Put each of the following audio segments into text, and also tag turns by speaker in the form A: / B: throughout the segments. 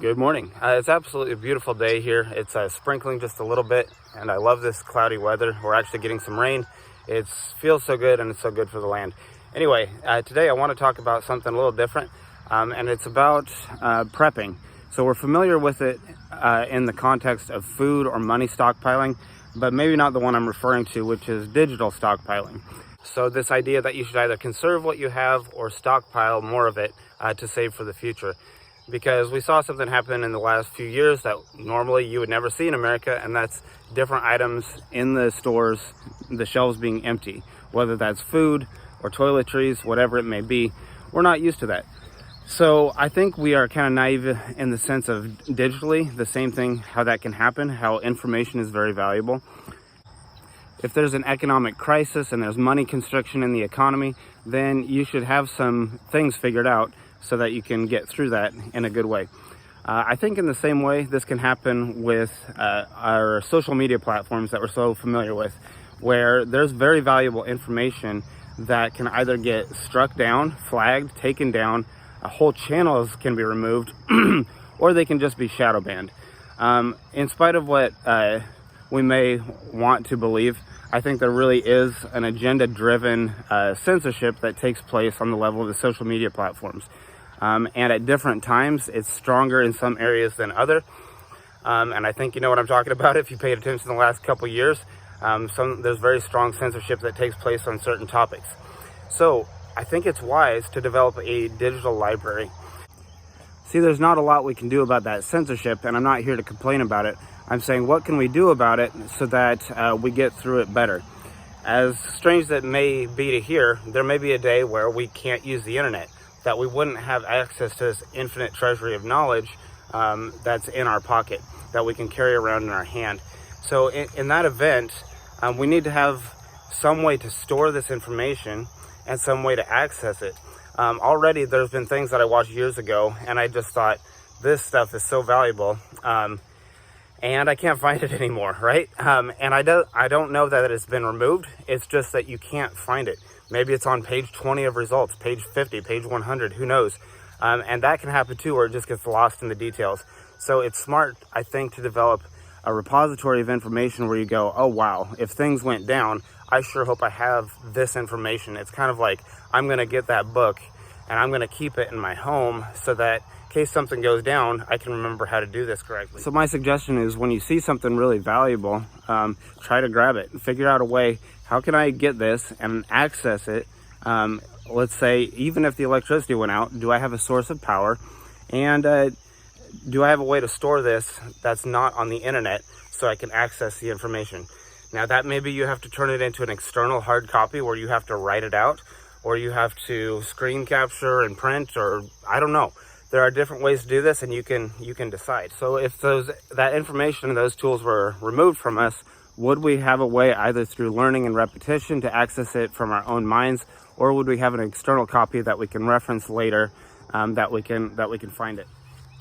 A: Good morning. It's absolutely a beautiful day here. It's sprinkling just a little bit, and I love this cloudy weather. We're actually getting some rain. It feels so good, and it's so good for the land. Anyway, today I want to talk about something a little different, and it's about prepping. So we're familiar with it in the context of food or money stockpiling, but maybe not the one I'm referring to, which is digital stockpiling. So this idea that you should either conserve what you have or stockpile more of it to save for the future. Because we saw something happen in the last few years that normally you would never see in America, and that's different items in the stores, the shelves being empty, whether that's food or toiletries, whatever it may be. We're not used to that. So I think we are kind of naive in the sense of digitally, the same thing, how that can happen, how information is very valuable. If there's an economic crisis and there's money constriction in the economy, then you should have some things figured out so that you can get through that in a good way. I think in the same way, this can happen with our social media platforms that we're so familiar with, where there's very valuable information that can either get struck down, flagged, taken down, whole channels can be removed, or they can just be shadow banned. In spite of what we may want to believe, I think there really is an agenda-driven censorship that takes place on the level of the social media platforms. And at different times, it's stronger in some areas than other. And I think you know what I'm talking about if you paid attention the last couple years. There's very strong censorship that takes place on certain topics. So I think it's wise to develop a digital library. See, there's not a lot we can do about that censorship, and I'm not here to complain about it. I'm saying, what can we do about it so that we get through it better? As strange as it may be to hear, there may be a day where we can't use the internet, that we wouldn't have access to this infinite treasury of knowledge that's in our pocket, that we can carry around in our hand. So in that event, we need to have some way to store this information and some way to access it. Already there's been things that I watched years ago, and I just thought, this stuff is so valuable, and I can't find it anymore, right? And I don't know that it's been removed. It's just that you can't find it. Maybe it's on page 20 of results, page 50, page 100, who knows? And that can happen too, where it just gets lost in the details. So it's smart, I think, to develop a repository of information where you go, oh wow, if things went down, I sure hope I have this information. It's kind of like, I'm gonna get that book and I'm gonna keep it in my home so that in case something goes down, I can remember how to do this correctly. So my suggestion is, when you see something really valuable, try to grab it and figure out a way, how can I get this and access it? Let's say, even if the electricity went out, do I have a source of power? And do I have a way to store this that's not on the internet so I can access the information? Now that maybe you have to turn it into an external hard copy where you have to write it out, or you have to screen capture and print, or I don't know. There are different ways to do this, and you can decide. So if that information and those tools were removed from us, would we have a way, either through learning and repetition, to access it from our own minds, or would we have an external copy that we can reference later, that we can find it?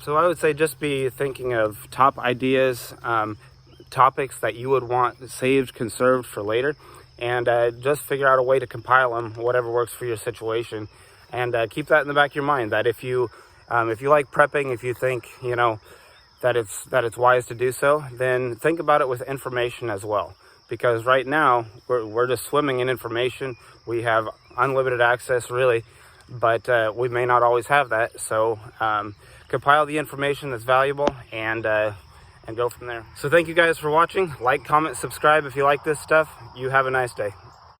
A: So I would say, just be thinking of top ideas, topics that you would want saved, conserved for later, and just figure out a way to compile them, whatever works for your situation, and keep that in the back of your mind, that if you like prepping, if you think that it's wise to do so, then think about it with information as well. Because right now we're just swimming in information. We have unlimited access, really, but we may not always have that. So compile the information that's valuable and go from there. So thank you guys for watching. Like, comment, subscribe if you like this stuff. You have a nice day.